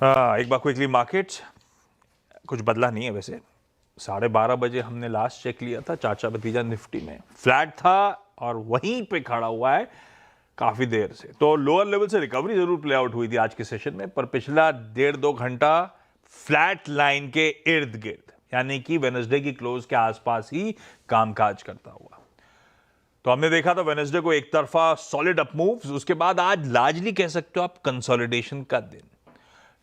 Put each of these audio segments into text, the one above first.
हाँ, एक बार quickly markets कुछ बदला नहीं है वैसे। 12:30 बजे हमने लास्ट चेक लिया था, चाचा भतीजा निफ्टी में फ्लैट था और वहीं पे खड़ा हुआ है काफी देर से। तो लोअर लेवल से रिकवरी जरूर प्ले आउट हुई थी आज के सेशन में, पर पिछला 1.5-2 घंटा फ्लैट लाइन के इर्द गिर्द, यानी कि वेडनेसडे की क्लोज के आसपास ही कामकाज करता हुआ। तो हमने देखा था वेडनेसडे को एक तरफा सॉलिड अप मूव्स, उसके बाद आज लार्जली कह सकते हो आप कंसोलिडेशन का दिन।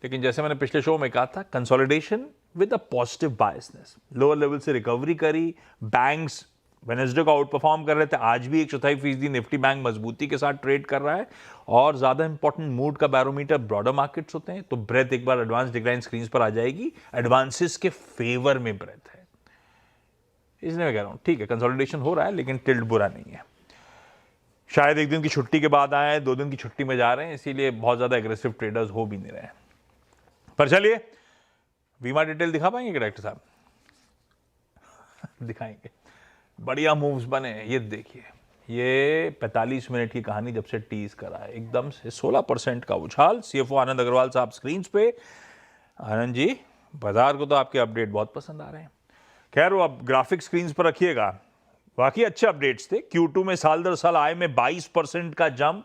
लेकिन जैसे मैंने पिछले शो में कहा था, consolidation with a positive biasness, lower level से रिकवरी करी। बैंक्स वेडनेसडे को आउट परफॉर्म कर रहे थे, आज भी 1/4% निफ्टी बैंक मजबूती के साथ ट्रेड कर रहा है। और ज्यादा इंपॉर्टेंट मूड का बैरोमीटर ब्रॉडर मार्केट्स होते हैं, तो ब्रेथ एक बार एडवांस डिक्लाइन स्क्रीन पर आ जाएगी, एडवांसेस के फेवर में ब्रेथ है। इसलिए मैं कह रहा हूं ठीक है, कंसोलिडेशन हो रहा है लेकिन टिल्ट बुरा नहीं है। शायद एक दिन की छुट्टी के बाद आए, 2 दिन की छुट्टी में जा रहे हैं, इसीलिए बहुत ज्यादा एग्रेसिव ट्रेडर्स हो भी नहीं रहे हैं। पर चलिए, वीमा डिटेल दिखा पाएंगे डायरेक्टर साहब? दिखाएंगे। बढ़िया मूव्स बने हैं, ये देखिए। ये 45 मिनट की कहानी जब से टीज करा है, एकदम से 16% का उछाल। सीएफओ आनंद अग्रवाल साहब स्क्रीन पे। आनंद जी, बाजार को तो आपके अपडेट बहुत पसंद आ रहे हैं। खैर, वो अब ग्राफिक स्क्रीन पर रखिएगा। बाकी अच्छे अपडेट्स थे। Q2 में साल दर साल आय में 22% का jump,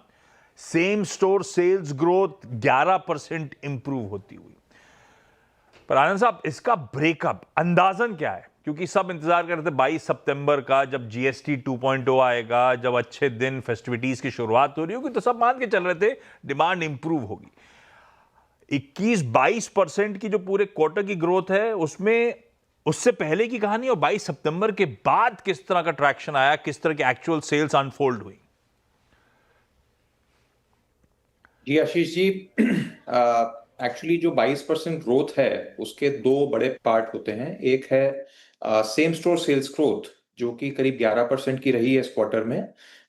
same store sales growth 11% improve होती हुई। पर आनंद साहब, इसका ब्रेकअप अंदाजन क्या है? क्योंकि सब इंतजार कर रहे थे 22 सितंबर का, जब जीएसटी 2.0 आएगा, जब अच्छे दिन फेस्टिविटीज की शुरुआत हो रही होगी, तो सब मान के चल रहे थे डिमांड इंप्रूव होगी। 21-22% की जो पूरे क्वार्टर की ग्रोथ है, उसमें उससे पहले की कहानी और 22 सितंबर के बाद किस तरह का ट्रैक्शन आया, किस तरह की एक्चुअल सेल्स अनफोल्ड हुई? जी आशीष जी, एक्चुअली जो 22% ग्रोथ है उसके दो बड़े पार्ट होते हैं। एक है सेम स्टोर सेल्स ग्रोथ, जो कि करीब 11% की रही है इस क्वार्टर में।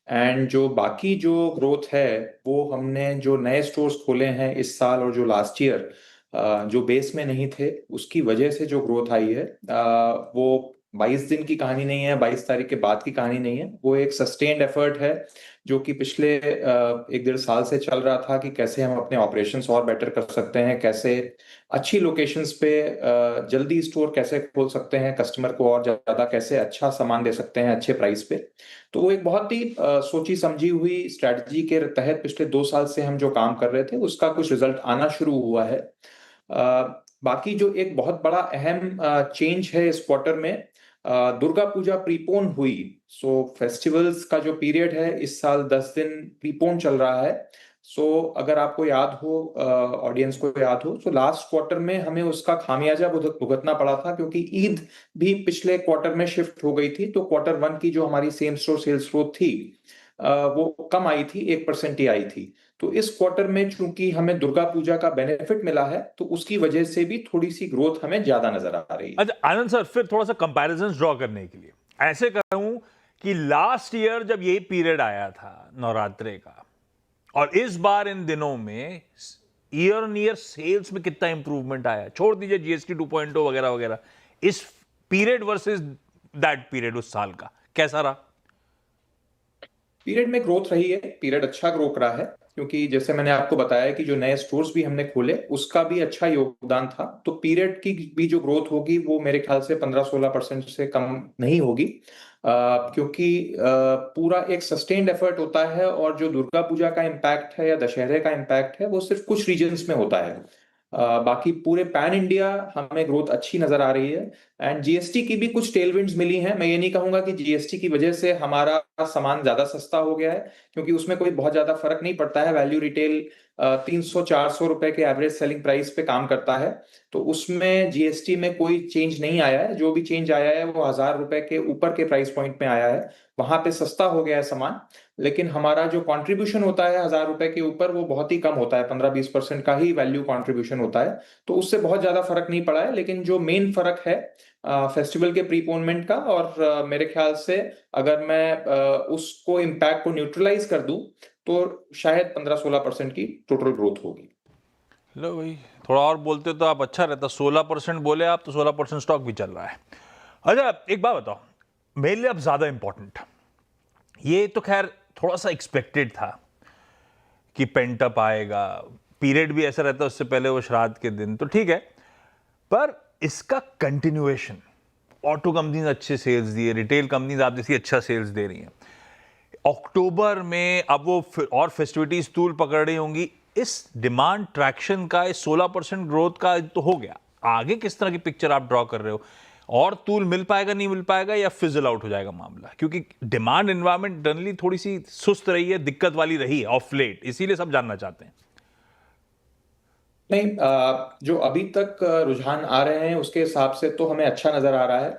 एंड जो बाकी जो ग्रोथ है वो हमने जो नए स्टोर्स खोले हैं इस साल और जो लास्ट ईयर जो बेस में नहीं थे उसकी वजह से जो ग्रोथ आई है, वो 22 दिन की कहानी नहीं है, 22 तारीख के बाद की कहानी नहीं है। वो एक सस्टेन्ड एफर्ट है जो कि पिछले 1-1.5 साल से चल रहा था कि कैसे हम अपने ऑपरेशंस और बेटर कर सकते हैं, कैसे अच्छी लोकेशंस पे जल्दी स्टोर कैसे खोल सकते हैं, कस्टमर को और ज्यादा कैसे अच्छा सामान दे सकते हैं अच्छे प्राइस पे। तो वो एक बहुत ही सोची समझी हुई स्ट्रेटजी के तहत पिछले 2 साल से हम जो काम कर रहे थे उसका कुछ रिजल्ट आना शुरू हुआ है। बाकी जो एक बहुत बड़ा अहम चेंज है इस क्वार्टर में, दुर्गा पूजा प्रीपोन हुई। सो फेस्टिवल्स का जो पीरियड है इस साल 10 दिन प्रीपोन चल रहा है। सो अगर आपको याद हो, ऑडियंस को याद हो, तो लास्ट क्वार्टर में हमें उसका खामियाजा भुगतना पड़ा था क्योंकि ईद भी पिछले क्वार्टर में शिफ्ट हो गई थी। तो Q1 की जो हमारी सेम स्टोर सेल्स ग्रोथ थी वो कम आई थी, 1% ही आई थी। तो इस क्वार्टर में चूंकि हमें दुर्गा पूजा का बेनिफिट मिला है तो उसकी वजह से भी थोड़ी सी ग्रोथ हमें ज्यादा नजर आ रही है। अच्छा आनंद सर, फिर थोड़ा सा कंपैरिजन ड्रॉ करने के लिए ऐसे कहूं कि लास्ट ईयर जब यही पीरियड आया था नवरात्रे का, और इस बार इन दिनों में ईयर ऑन ईयर सेल्स में कितना इंप्रूवमेंट आया, छोड़ दीजिए जीएसटी 2.0 वगैरह वगैरह, इस पीरियड वर्सेस दैट पीरियड उस साल का कैसा रहा? पीरियड में ग्रोथ रही है, पीरियड अच्छा ग्रो करा है क्योंकि जैसे मैंने आपको बताया कि जो नए स्टोर्स भी हमने खोले उसका भी अच्छा योगदान था। तो पीरियड की भी जो ग्रोथ होगी वो मेरे ख्याल से 15-16% से कम नहीं होगी, क्योंकि पूरा एक सस्टेन्ड एफर्ट होता है और जो दुर्गा पूजा का इम्पैक्ट है या दशहरे का इम्पैक्ट है वो सिर्फ कुछ रीजन्स में होता है। बाकी पूरे पैन इंडिया हमें ग्रोथ अच्छी नजर आ रही है। एंड जीएसटी की भी कुछ टेलविंड्स मिली हैं। मैं ये नहीं कहूंगा कि जीएसटी की वजह से हमारा सामान ज्यादा सस्ता हो गया है, क्योंकि उसमें कोई बहुत ज्यादा फर्क नहीं पड़ता है। वैल्यू रिटेल 300-400 रुपए के एवरेज सेलिंग प्राइस पे काम करता है। तो उसमें जीएसटी में कोई चेंज नहीं आया है। जो भी चेंज आया है वो 1000 रुपए के ऊपर के प्राइस पॉइंट में आया है, वहां पे सस्ता हो गया है सामान। लेकिन हमारा जो कंट्रीब्यूशन होता है 1000 रुपए के ऊपर वो बहुत ही कम होता है, 15-20% का ही वैल्यू कंट्रीब्यूशन होता है। तो उससे बहुत ज्यादा फर्क नहीं पड़ा है। लेकिन जो मेन फर्क है फेस्टिवल के प्रीपोनमेंट का, और मेरे ख्याल से अगर मैं उसको इम्पैक्ट को न्यूट्रलाइज कर दूं तो शायद 15-16% की टोटल ग्रोथ होगी। लो भाई, थोड़ा और बोलते तो आप अच्छा रहता। 16% बोले आप, तो 16% स्टॉक भी चल रहा है। अच्छा, एक बात बताओ मेरे लिए अब ज्यादा इंपॉर्टेंट, ये तो खैर थोड़ा सा एक्सपेक्टेड था कि पेंटअप आएगा, पीरियड भी ऐसा रहता है, उससे पहले वो श्राद्ध के दिन, तो ठीक है। पर इसका कंटिन्यूएशन, ऑटो कंपनीज अच्छे सेल्स दिए, रिटेल कंपनीज आप जैसी अच्छा सेल्स दे रही हैं, अक्टूबर में अब वो और फेस्टिविटीज तूल पकड़ रही होंगी, इस डिमांड ट्रैक्शन का, इस 16% ग्रोथ का तो हो गया, आगे किस तरह की पिक्चर आप ड्रॉ कर रहे हो? और तूल मिल पाएगा, नहीं मिल पाएगा, या फिजल आउट हो जाएगा मामला? क्योंकि डिमांड एनवायरनमेंट जनरली थोड़ी सी सुस्त रही है, दिक्कत वाली रही है ऑफ लेट, इसीलिए सब जानना चाहते हैं। नहीं, जो अभी तक रुझान आ रहे हैं उसके हिसाब से तो हमें अच्छा नजर आ रहा है।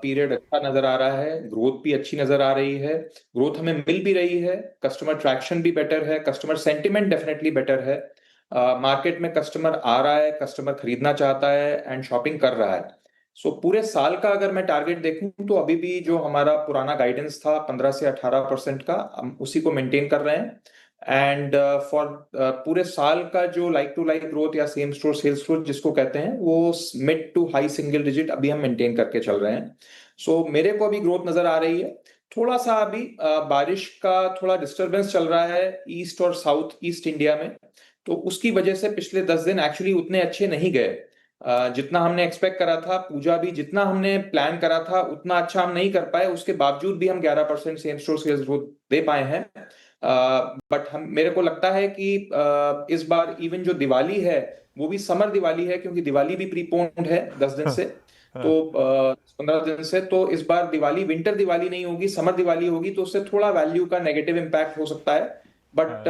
पीरियड अच्छा नजर आ रहा है, ग्रोथ भी अच्छी नजर आ रही है, ग्रोथ हमें मिल भी रही है, कस्टमर ट्रैक्शन भी बेटर है, कस्टमर सेंटिमेंट डेफिनेटली बेटर है। मार्केट में कस्टमर आ रहा है, कस्टमर खरीदना चाहता है एंड शॉपिंग कर रहा है। सो पूरे साल का अगर मैं टारगेट देखूं तो अभी भी जो हमारा पुराना गाइडेंस था 15 से 18% का, हम उसी को मेंटेन कर रहे हैं। एंड फॉर पूरे साल का जो लाइक टू लाइक ग्रोथ या सेम स्टोर सेल्स ग्रोथ जिसको कहते हैं, वो mid to high single digit अभी हम मेंटेन करके चल रहे हैं। सो मेरे को अभी ग्रोथ नजर आ रही है। थोड़ा सा अभी बारिश का थोड़ा डिस्टरबेंस चल रहा है ईस्ट और साउथ ईस्ट इंडिया में, तो उसकी वजह से पिछले 10 दिन एक्चुअली उतने अच्छे नहीं गए। जितना हमने एक्सपेक्ट करा था, पूजा भी जितना हमने प्लान करा था उतना अच्छा हम नहीं कर पाए, उसके बावजूद भी हम 11% सेम स्टोर सेल्स ग्रोथ दे पाए हैं। बट हम मेरे को लगता है कि इस बार इवन जो दिवाली है वो भी समर दिवाली है, क्योंकि दिवाली भी प्रीपोन्ड है 10 दिन से, तो 15 दिन से। तो इस बार दिवाली विंटर दिवाली नहीं होगी, समर दिवाली होगी, तो उससे थोड़ा वैल्यू का नेगेटिव इम्पैक्ट हो सकता है। बट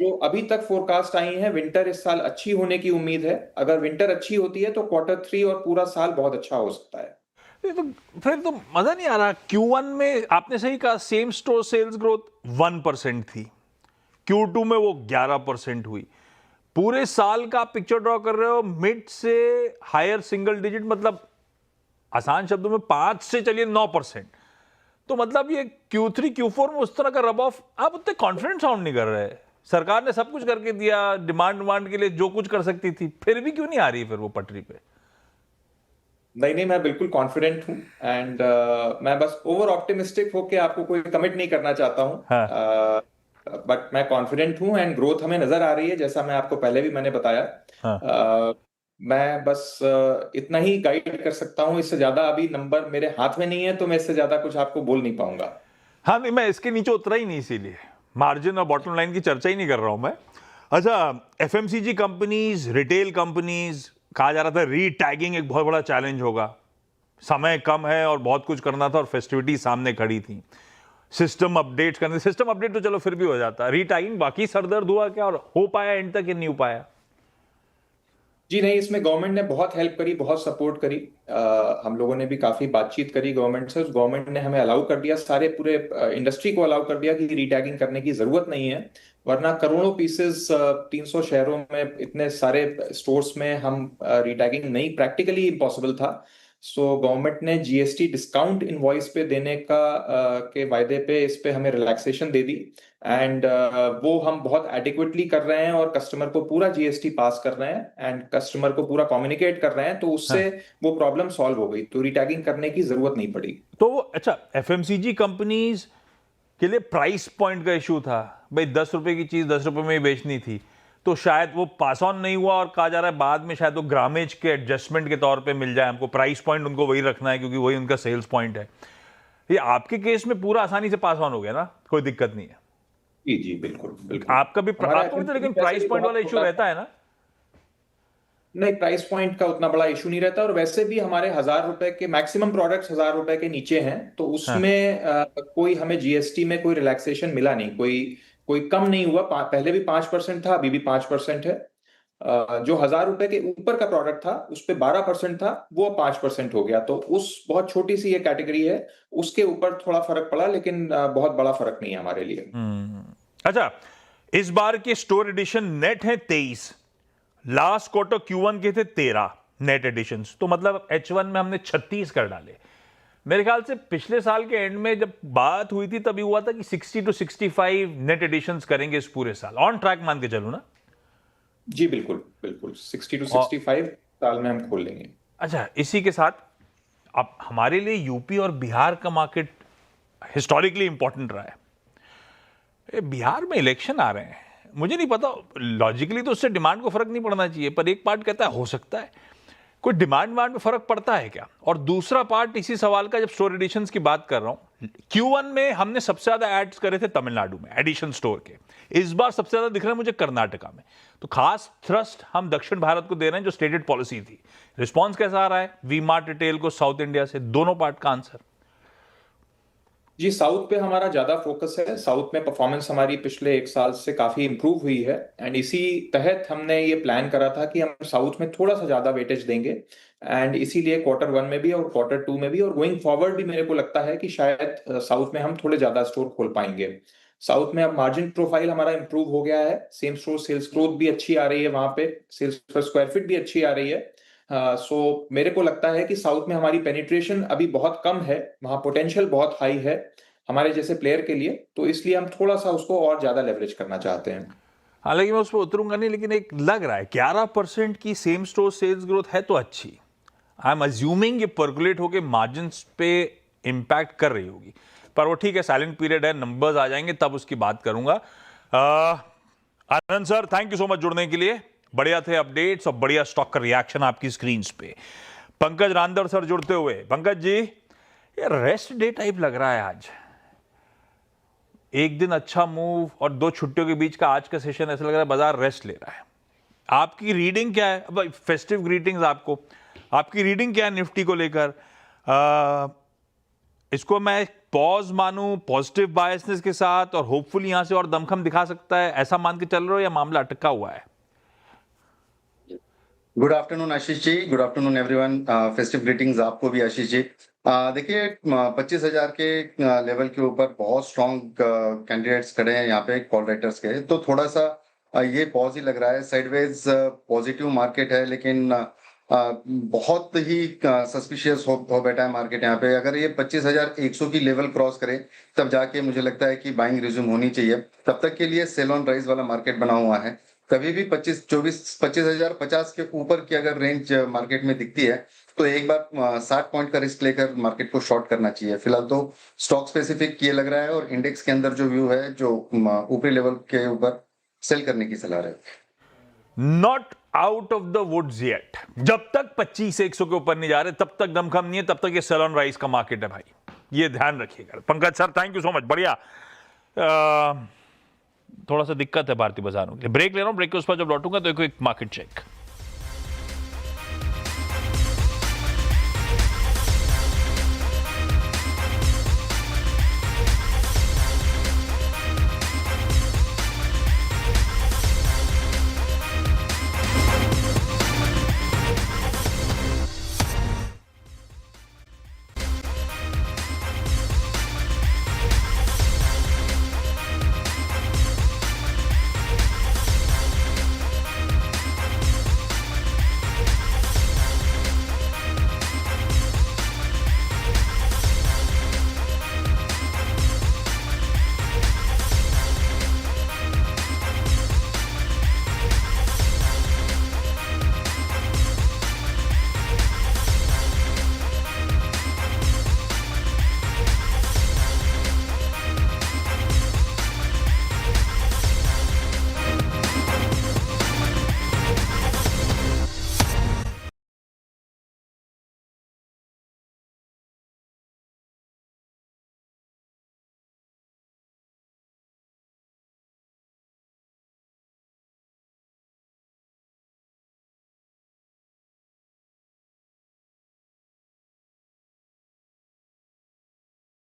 जो अभी तक फोरकास्ट आई है, विंटर इस साल अच्छी होने की उम्मीद है। अगर विंटर अच्छी होती है तो Q3 और पूरा साल बहुत अच्छा हो सकता है। तो फिर तो मजा नहीं आ रहा। Q1 में आपने सही कहा, सेम स्टोर सेल्स ग्रोथ 1% थी, Q2 में वो 11% हुई। पूरे साल का आप पिक्चर ड्रॉ कर रहे हो मिड से हायर सिंगल डिजिट, मतलब आसान शब्दों में 5 से चलिए 9%। तो मतलब ये Q3 Q4 में उस तरह का रब ऑफ आप उतने कॉन्फिडेंट साउंड नहीं कर रहे। सरकार ने सब कुछ करके दिया, डिमांड के लिए जो कुछ कर सकती थी, फिर भी क्यों नहीं आ रही फिर वो पटरी पे? नहीं नहीं, मैं बिल्कुल कॉन्फिडेंट हूँ। एंड मैं बस ओवर ऑप्टिमिस्टिक होके आपको कोई कमिट नहीं करना चाहता हाँ। हूँ। बट मैं कॉन्फिडेंट हूँ एंड ग्रोथ हमें नजर आ रही है, जैसा मैं आपको पहले भी मैंने बताया। हाँ। मैं बस इतना ही गाइड कर सकता हूँ, इससे ज्यादा अभी नंबर मेरे हाथ में नहीं है, तो मैं इससे ज्यादा कुछ आपको बोल नहीं पाऊंगा। हाँ नहीं, मैं इसके नीचे उतरा ही नहीं, इसीलिए मार्जिन और बॉटम लाइन की चर्चा ही नहीं कर रहा हूं मैं। अच्छा, एफएमसीजी कंपनीज, रिटेल कंपनीज, कहा जा रहा था रीटैगिंग एक बहुत बड़ा चैलेंज होगा, समय कम है और बहुत कुछ करना था और फेस्टिविटी सामने खड़ी थी, सिस्टम अपडेट करने, सिस्टम अपडेट तो चलो फिर भी हो जाता, रीटैगिंग बाकी सरदर्द हुआ क्या, और हो पाया एंड तक या नहीं हो पाया? जी नहीं, इसमें गवर्नमेंट ने बहुत हेल्प करी, बहुत सपोर्ट करी। हम लोगों ने भी काफी बातचीत करी गवर्नमेंट से, उस गवर्नमेंट ने हमें अलाउ कर दिया, सारे पूरे इंडस्ट्री को अलाउ कर दिया कि रीटैगिंग करने की जरूरत नहीं है। वरना करोड़ों पीसेस 300 शहरों में इतने सारे स्टोर्स में हम रीटैगिंग नहीं, प्रैक्टिकली इम्पॉसिबल था। सो गवर्नमेंट ने जीएसटी डिस्काउंट इनवॉइस पे देने का के वायदे पे इस पे हमें रिलैक्सेशन दे दी। एंड वो हम बहुत एडिक्वेटली कर रहे हैं और कस्टमर को पूरा जीएसटी पास कर रहे हैं एंड कस्टमर को पूरा कम्युनिकेट कर रहे हैं, तो उससे वो प्रॉब्लम सॉल्व हो गई, तो रिटैगिंग करने की जरूरत नहीं पड़ी। तो अच्छा, एफएमसीजी कंपनीज के लिए प्राइस पॉइंट का इशू था, भाई 10 रुपए की चीज 10 रुपए में ही बेचनी थी, तो शायद वो पास ऑन नहीं हुआ, और कहा जा रहा है बाद में शायद वो ग्रामेज के एडजस्टमेंट के तौर पे मिल जाए हमको, प्राइस पॉइंट उनको वही रखना है क्योंकि वही उनका सेल्स पॉइंट है। ये आपके केस में पूरा आसानी से पास ऑन हो गया ना, कोई दिक्कत नहीं है? जी जी, बिल्कुल बिल्कुल। आपका भी हमारा आपको भी तो FMCG लेकिन वैसे प्राइस भी पॉइंट बहुत वाला इशू छोटा रहता था। है ना? नहीं, प्राइस पॉइंट का उतना बड़ा इशू नहीं रहता, और वैसे भी हमारे 1000 रुपए के मैक्सिमम प्रोडक्ट्स 1000 रुपए के नीचे हैं, तो हाँ। उसमें कोई हमें जीएसटी में कोई रिलैक्सेशन मिला नहीं, कोई कोई कम नहीं हुआ। पहले भी 5% था, अभी भी 5% है। जो 1000 रुपए के ऊपर का प्रोडक्ट था उस पे 12% था, वो 5% हो गया, तो उस बहुत छोटी सी ये कैटेगरी है, उसके ऊपर थोड़ा फर्क पड़ा, लेकिन बहुत बड़ा फर्क नहीं है हमारे लिए। अच्छा, इस बार के स्टोर एडिशन नेट है 23, लास्ट क्वार्टर Q1 के थे 13 नेट एडिशंस, तो मतलब H1 में हमने 36 कर डाले। मेरे ख्याल से पिछले साल के एंड में जब बात हुई थी तभी हुआ था कि 60 to 65 नेट एडिशंस करेंगे इस पूरे साल, ऑन ट्रैक मान के चलो ना? जी बिल्कुल बिल्कुल, 60 to और 65 साल में हम खोल लेंगे। अच्छा, इसी के साथ अब हमारे लिए यूपी और बिहार का मार्केट हिस्टोरिकली इंपॉर्टेंट रहा है। बिहार में इलेक्शन आ रहे हैं, मुझे नहीं पता, लॉजिकली तो उससे डिमांड को फर्क नहीं पड़ना चाहिए, पर एक पार्ट कहता है हो सकता है। कोई डिमांड में फर्क पड़ता है क्या? और दूसरा पार्ट इसी सवाल का, जब स्टोर एडिशंस की बात कर रहा हूं, Q1 में हमने सबसे ज्यादा एड्स करे थे तमिलनाडु में एडिशन स्टोर के, इस बार सबसे ज्यादा दिख रहा है मुझे कर्नाटका में। तो खास थ्रस्ट हम दक्षिण भारत को दे रहे हैं, जो स्टेटेड पॉलिसी थी। रिस्पॉन्स कैसा आ रहा है वी मार्ट रिटेल को साउथ इंडिया से? दोनों पार्ट का आंसर। जी, साउथ पे हमारा ज्यादा फोकस है। साउथ में परफॉर्मेंस हमारी पिछले 1 साल से काफी इंप्रूव हुई है, एंड इसी तहत हमने ये प्लान करा था कि हम साउथ में थोड़ा सा ज्यादा वेटेज देंगे, एंड इसीलिए Q1 में भी और Q2 में भी और गोइंग फॉरवर्ड भी मेरे को लगता है कि शायद साउथ में हम थोड़े ज्यादा स्टोर खोल पाएंगे। साउथ में अब मार्जिन प्रोफाइल हमारा इंप्रूव हो गया है, सेम स्टोर सेल्स ग्रोथ भी अच्छी आ रही है, वहां पे सेल्स पर स्क्वायर फीट भी अच्छी आ रही है। सो मेरे को लगता है कि साउथ में हमारी पेनिट्रेशन अभी बहुत कम है, वहां पोटेंशियल बहुत हाई है हमारे जैसे प्लेयर के लिए, तो इसलिए हम थोड़ा सा उसको और ज्यादा लेवरेज करना चाहते हैं। हालांकि मैं उस पर उतरूंगा नहीं, लेकिन एक लग रहा है 11% की सेम स्टोर सेल्स ग्रोथ है तो अच्छी। आई एम अज्यूमिंग ये पर्कुलेट होके मार्जिन्स पे इंपैक्ट कर रही होगी, पर वो ठीक है, साइलेंट पीरियड है, नंबर्स आ जाएंगे तब उसकी बात करूंगा। Anand sir, thank you so much जुड़ने के लिए, बढ़िया थे अपडेट्स और बढ़िया स्टॉक का रिएक्शन आपकी स्क्रीन पे। पंकज रांदर सर जुड़ते हुए, पंकज जी ये रेस्ट डे टाइप लग रहा है आज, एक दिन अच्छा मूव और 2 छुट्टियों के बीच का आज का सेशन ऐसा लग रहा है बाजार रेस्ट ले रहा है। आपकी रीडिंग क्या है? अब फेस्टिव ग्रीटिंग्स आपको, आपकी रीडिंग क्या है निफ्टी को लेकर? इसको मैं पॉज मानूं पॉजिटिव बायसनेस के साथ, और होपफुली यहां से और दमखम दिखा सकता है, ऐसा मान के चल रहे हो या मामला अटका हुआ है? Good afternoon Ashish ji, good afternoon everyone. Festive greetings आपको भी आशीष जी। देखिए 25,000 के लेवल के ऊपर बहुत स्ट्रॉन्ग कैंडिडेट्स खड़े हैं यहाँ पे कॉल राइटर्स के, तो थोड़ा सा ये पॉज ही लग रहा है। साइडवेज पॉजिटिव मार्केट है, लेकिन बहुत ही सस्पिशियस हो बैठा है मार्केट यहाँ पे। अगर ये 25,100 की लेवल क्रॉस करे तब जाके मुझे लगता है कि बाइंग रिज्यूम होनी चाहिए। तब तक के लिए सेल ऑन राइज वाला मार्केट बना हुआ है। कभी भी 25,050 के ऊपर की अगर रेंज मार्केट में दिखती है तो एक बार 60 पॉइंट का रिस्क लेकर मार्केट को शॉर्ट करना चाहिए। फिलहाल तो स्टॉक स्पेसिफिक ये लग रहा है, और इंडेक्स के अंदर जो व्यू है, जो ऊपरी लेवल के ऊपर सेल करने की सलाह है। Not out of the woods yet, जब तक 25,100 के ऊपर नहीं जा रहे तब तक दमखम नहीं है, तब तक ये सेल ऑन राइज का मार्केट है भाई, ये ध्यान रखिएगा। Pankaj sir thank you so much, बढ़िया। थोड़ा सा दिक्कत है भारतीय बाजारों के लिए। ब्रेक ले रहा हूं, ब्रेक के उस पर जब लौटूंगा तो एक मार्केट चेक।